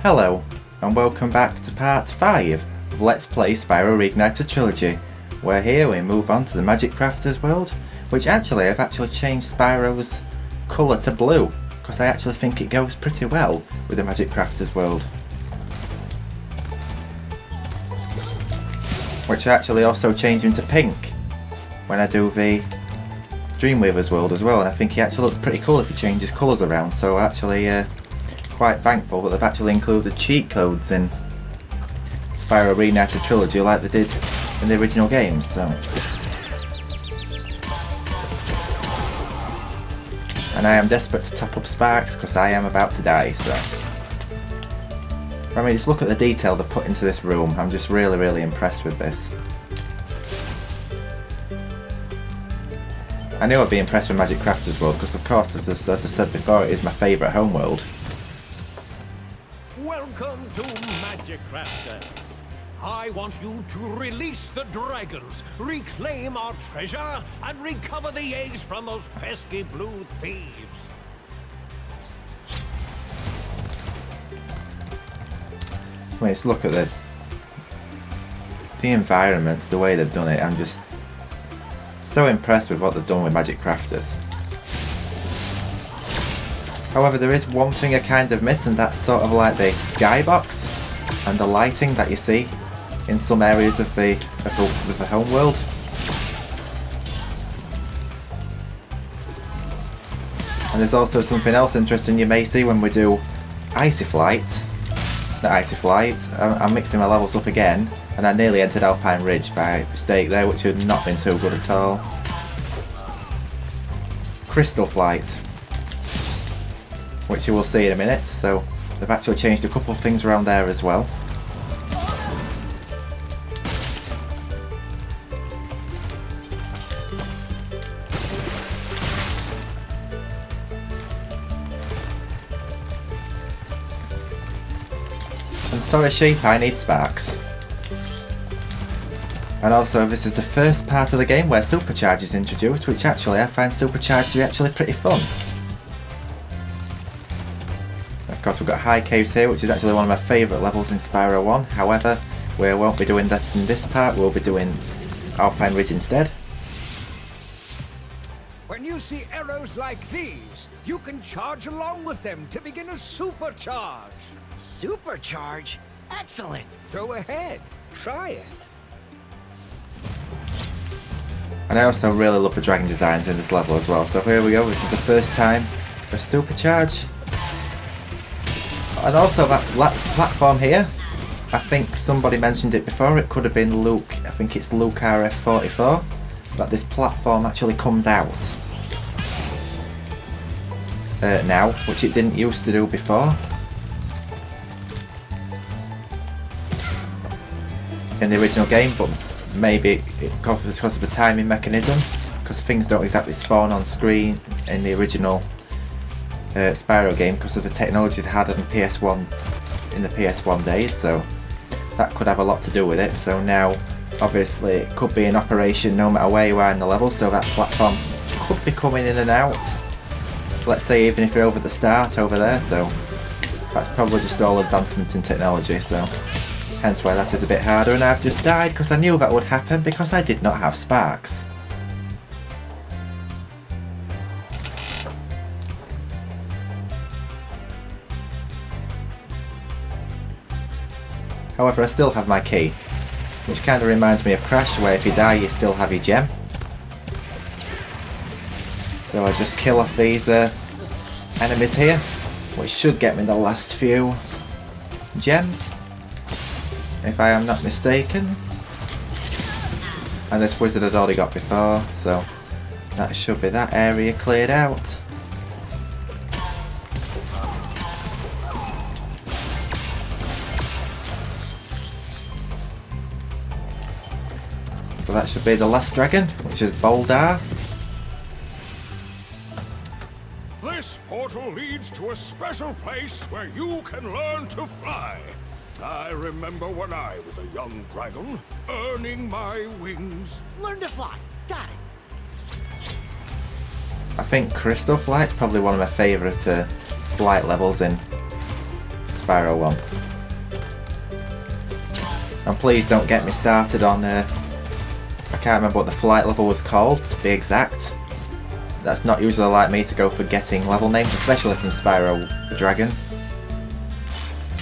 Hello, and welcome back to part 5 of Let's Play Spyro Reignited Trilogy, where here we move on to the Magic Crafters world, which actually I've changed Spyro's colour to blue, because I actually think it goes pretty well with the Magic Crafters world. Which I actually also change him to pink when I do the Dreamweaver's world as well, and I think he actually looks pretty cool if he changes colours around, so actually quite thankful that they've actually included cheat codes in Spyro Reignited Trilogy like they did in the original games. So, and I am desperate to top up Sparks because I am about to die. So, I mean, just look at the detail they put into this room. I'm just really impressed with this. I knew I'd be impressed with Magic Crafters World because, of course, as I've said before, it is my favourite Homeworld. Welcome to Magic Crafters. I want you to release the dragons, reclaim our treasure, and recover the eggs from those pesky blue thieves. Wait, just look at the environments, the way they've done it. I'm just so impressed with what they've done with Magic Crafters. However, there is one thing I kind of miss, and that's sort of like the skybox and the lighting that you see in some areas of the Homeworld. And there's also something else interesting you may see when we do Icy Flight. Not Icy Flight, I'm mixing my levels up again, and I nearly entered Alpine Ridge by mistake there, which had not been too good at all. Crystal Flight, which you will see in a minute, so they've actually changed a couple of things around there as well. And sorry sheep, I need Sparks. And also this is the first part of the game where Supercharge is introduced, which actually I find Supercharge to be actually pretty fun. Of course, we've got High Caves here, which is actually one of my favourite levels in Spyro 1. However, we won't be doing this in this part, we'll be doing Alpine Ridge instead. When you see arrows like these, you can charge along with them to begin a supercharge. Supercharge? Excellent! Go ahead, try it. And I also really love the dragon designs in this level as well. So here we go, this is the first time for Supercharge. And also that platform here, I think somebody mentioned it before, it could have been Luke, I think it's Luke RF44, that this platform actually comes out now, which it didn't used to do before. In the original game, but maybe because of the timing mechanism, because things don't exactly spawn on screen in the original Spyro game because of the technology they had on PS1 in the PS1 days, so that could have a lot to do with it. So now obviously it could be in operation no matter where you are in the level, so that platform could be coming in and out, let's say even if you're over the start over there, so that's probably just all advancement in technology, so hence why that is a bit harder. And I've just died because I knew that would happen because I did not have Sparks. However, I still have my key, which kind of reminds me of Crash, where if you die you still have your gem. So I just kill off these enemies here, which should get me the last few gems, if I am not mistaken. And this wizard had already got before, so that should be that area cleared out. So that should be the last dragon, which is Boldar. This portal leads to a special place where you can learn to fly. I remember when I was a young dragon, earning my wings. Learn to fly. Got it. I think Crystal Flight's probably one of my favourite flight levels in Spyro one. And please don't get me started on, I can't remember what the flight level was called, to be exact. That's not usually like me to go for getting level names, especially from Spyro the Dragon.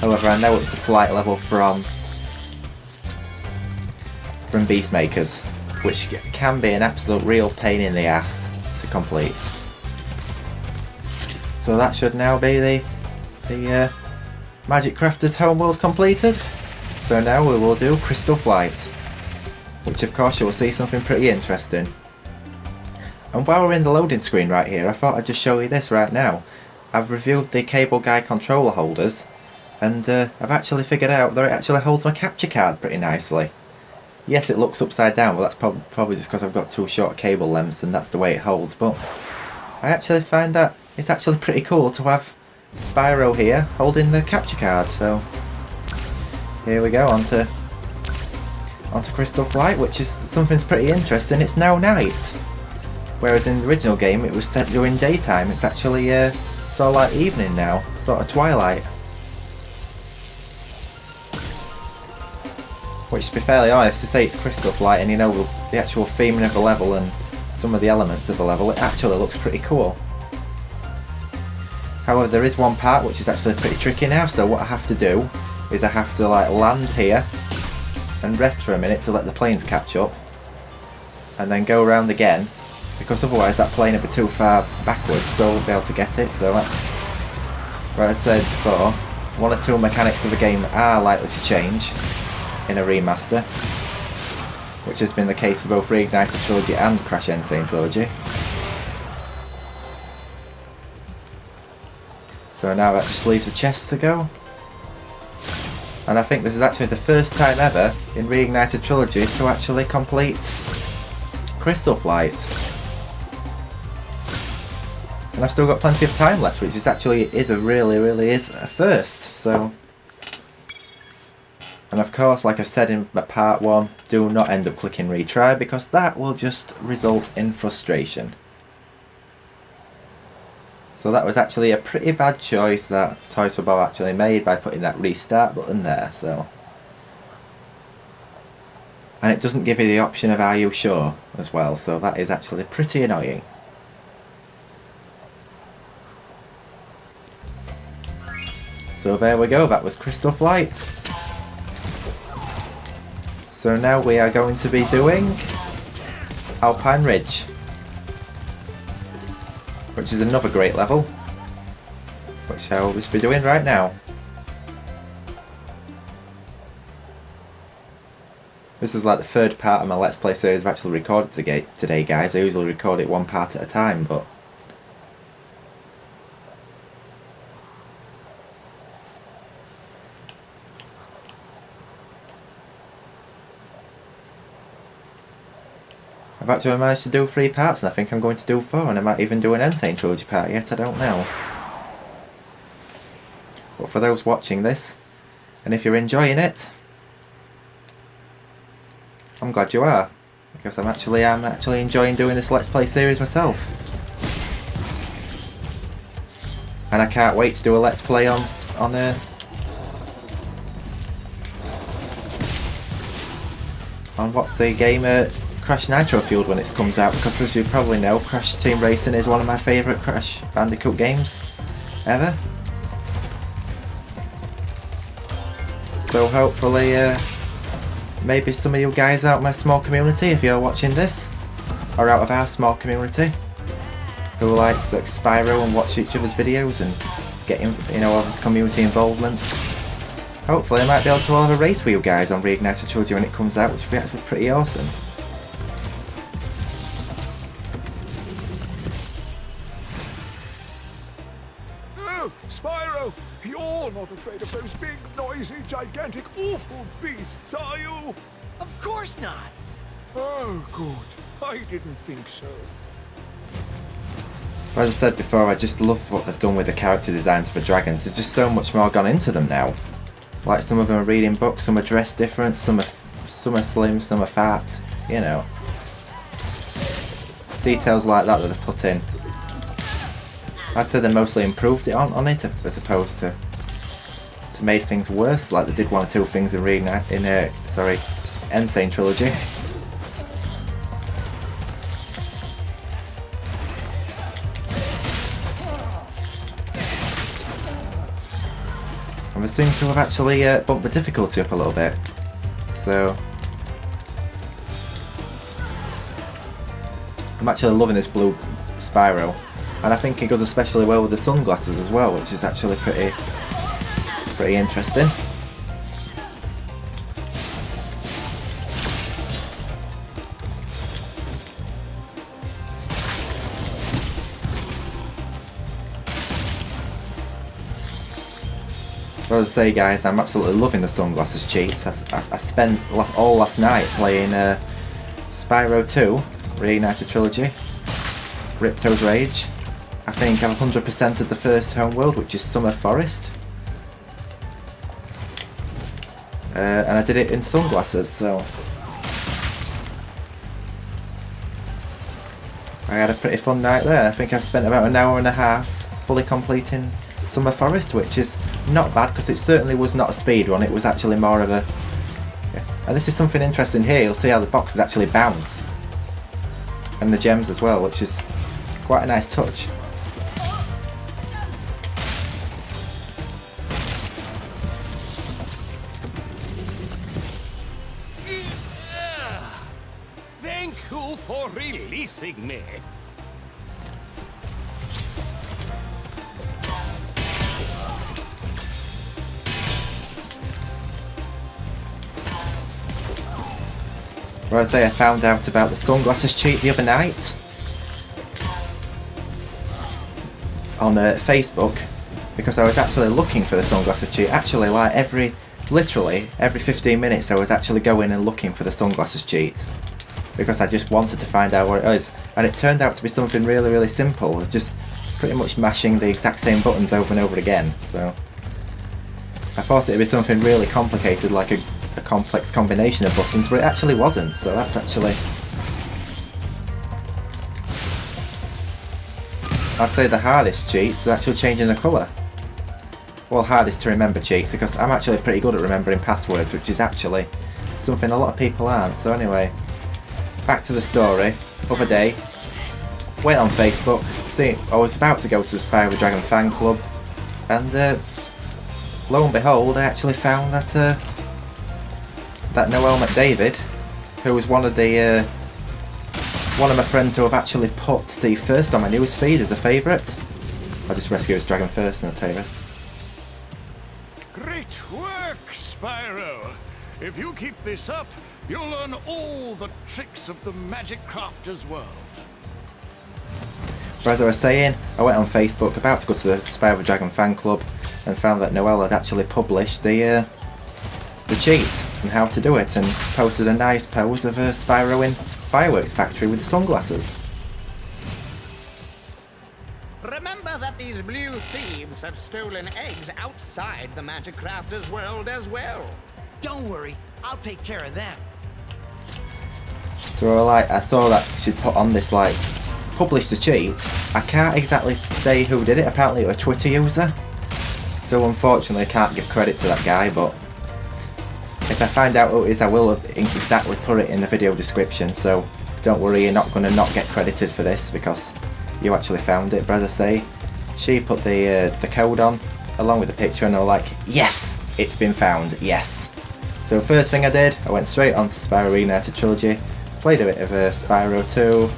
However, I know it's the flight level from Beastmakers, which can be an absolute real pain in the ass to complete. So that should now be the Magic Crafter's Homeworld completed. So now we will do Crystal Flight, which of course you will see something pretty interesting. And while we're in the loading screen right here, I thought I'd just show you this right now. I've reviewed the Cable Guy controller holders, and I've actually figured out that it actually holds my capture card pretty nicely. Yes, it looks upside down, but that's probably just because I've got too short cable lengths and that's the way it holds, but I actually find that it's actually pretty cool to have Spyro here holding the capture card. So here we go, onto Crystal Flight, which is something's pretty interesting. It's now night, whereas in the original game it was set during daytime. It's actually sort of like evening now, sort of twilight. Which, to be fairly honest, to say it's Crystal Flight and you know the actual theming of the level and some of the elements of the level, it actually looks pretty cool. However, there is one part which is actually pretty tricky now, so what I have to do is I have to like land here and rest for a minute to let the planes catch up, and then go around again, because otherwise that plane would be too far backwards, so I won't be able to get it. So that's what I said before, one or two mechanics of the game are likely to change in a remaster, which has been the case for both Reignited Trilogy and Crash Insane Trilogy. So now that just leaves the chests to go. And I think this is actually the first time ever in Reignited Trilogy to actually complete Crystal Flight. And I've still got plenty of time left, which is actually really is a first. So, and of course, like I've said in part 1, do not end up clicking retry, because that will just result in frustration. So that was actually a pretty bad choice that Toys for Bob actually made by putting that restart button there. So, and it doesn't give you the option of "Are you sure?" as well, so that is actually pretty annoying. So there we go, that was Crystal Flight. So now we are going to be doing Alpine Ridge, which is another great level, which I will just be doing right now. This is like the third part of my Let's Play series I've actually recorded today, guys. I usually record it one part at a time, but I've actually managed to do 3 parts, and I think I'm going to do 4, and I might even do an Insane Trilogy part yet, I don't know. But for those watching this, and if you're enjoying it, I'm glad you are, because I'm actually enjoying doing this Let's Play series myself. And I can't wait to do a Let's Play on what's the game, Crash Nitro Fueled, when it comes out, because as you probably know, Crash Team Racing is one of my favourite Crash Bandicoot games ever. So hopefully maybe some of you guys out of my small community, if you're watching this, or out of our small community, who likes like Spyro and watch each other's videos and get all this community involvement, hopefully I might be able to have a race for you guys on Reignited Trilogy when it comes out, which would be actually pretty awesome. Spyro, you're not afraid of those big, noisy, gigantic, awful beasts, are you? Of course not. Oh, good. I didn't think so. As I said before, I just love what they've done with the character designs for dragons. There's just so much more gone into them now. Like, some of them are reading books, some are dressed different, some are slim, some are fat, you know. Details like that they've put in. I'd say they mostly improved it on it, as opposed to made things worse, like they did one or two things in Insane Trilogy. And they seem to have actually bumped the difficulty up a little bit. So I'm actually loving this blue Spyro, and I think it goes especially well with the sunglasses as well, which is actually pretty interesting. Well, as I say, guys, I'm absolutely loving the sunglasses cheats. I spent all last night playing Spyro 2 Reignited Trilogy, Ripto's Rage. I think I've 100%ed the first Homeworld, which is Summer Forest. And I did it in sunglasses, so I had a pretty fun night there. I think I've spent about an hour and a half fully completing Summer Forest, which is not bad because it certainly was not a speed run. It was actually more of a... And this is something interesting here. You'll see how the boxes actually bounce. And the gems as well, which is quite a nice touch. Thank you for releasing me. Well, I say I found out about the sunglasses cheat the other night on Facebook, because I was actually looking for the sunglasses cheat. Actually, like literally every 15 minutes I was actually going and looking for the sunglasses cheat, because I just wanted to find out what it is. And it turned out to be something really, really simple, just pretty much mashing the exact same buttons over and over again. So I thought it would be something really complicated, like a complex combination of buttons, but it actually wasn't. So that's actually, I'd say, the hardest cheats is actually changing the colour. Well, hardest to remember cheats, because I'm actually pretty good at remembering passwords, which is actually something a lot of people aren't. So anyway, back to the story. Other day, went on Facebook, see, I was about to go to the Spyro Dragon fan club, and lo and behold, I actually found that Noel McDavid, who was one of my friends who I've actually put to see first on my newest feed as a favourite. I'll just rescue his dragon first and I'll tell you the rest. Great work, Spyro. If you keep this up, you'll learn all the tricks of the Magic Crafter's world. But as I was saying, I went on Facebook, about to go to the Spyro Dragon fan club, and found that Noel had actually published the cheat and how to do it, and posted a nice pose of Spyro in Fireworks Factory with the sunglasses. Remember that these blue thieves have stolen eggs outside the Magic Crafter's world as well. Don't worry, I'll take care of them. So I saw that she'd put on this, like, published a cheat. I can't exactly say who did it. Apparently it was a Twitter user. So unfortunately I can't give credit to that guy, but if I find out who it is, I will exactly put it in the video description, so don't worry, you're not going to not get credited for this because you actually found it. But as I say, she put the code on along with the picture, and they were like, yes, it's been found, yes. So first thing I did, I went straight on to Spyro Reignited Trilogy, played a bit of Spyro 2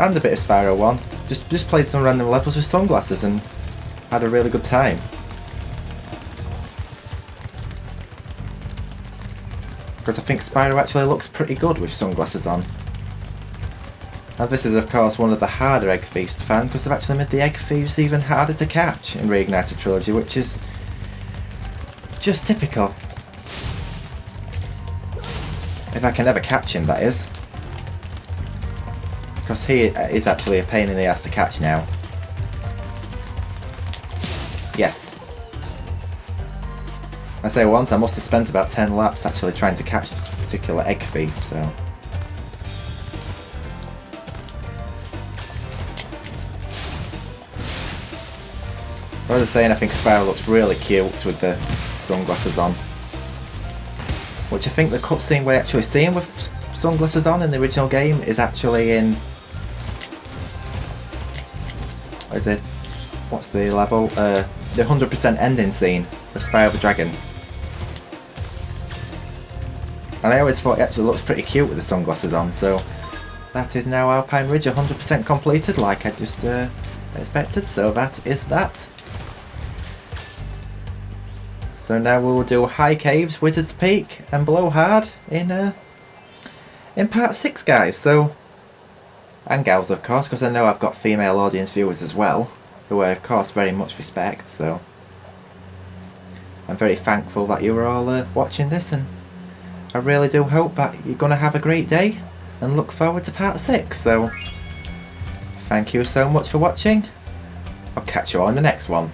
and a bit of Spyro 1, just played some random levels with sunglasses and had a really good time. Because I think Spyro actually looks pretty good with sunglasses on. Now this is of course one of the harder egg thieves to find, because they've actually made the egg thieves even harder to catch in Reignited Trilogy, which is just typical. If I can ever catch him, that is. Because he is actually a pain in the ass to catch now. Yes. I say once I must have spent about 10 laps actually trying to catch this particular egg thief, so. As I was saying, I think Spyro looks really cute with the sunglasses on. Which I think the cutscene we're actually seeing with sunglasses on in the original game is actually in... What is it? What's the level? The 100% ending scene of Spyro the Dragon. And I always thought it actually looks pretty cute with the sunglasses on, so that is now Alpine Ridge 100% completed like I just expected, so that is that. So now we will do High Caves, Wizard's Peak and Blowhard in part 6, guys. So, and gals of course, because I know I've got female audience viewers as well, who I of course very much respect, so I'm very thankful that you are all watching this, and I really do hope that you're going to have a great day and look forward to part 6. So, thank you so much for watching. I'll catch you all in the next one.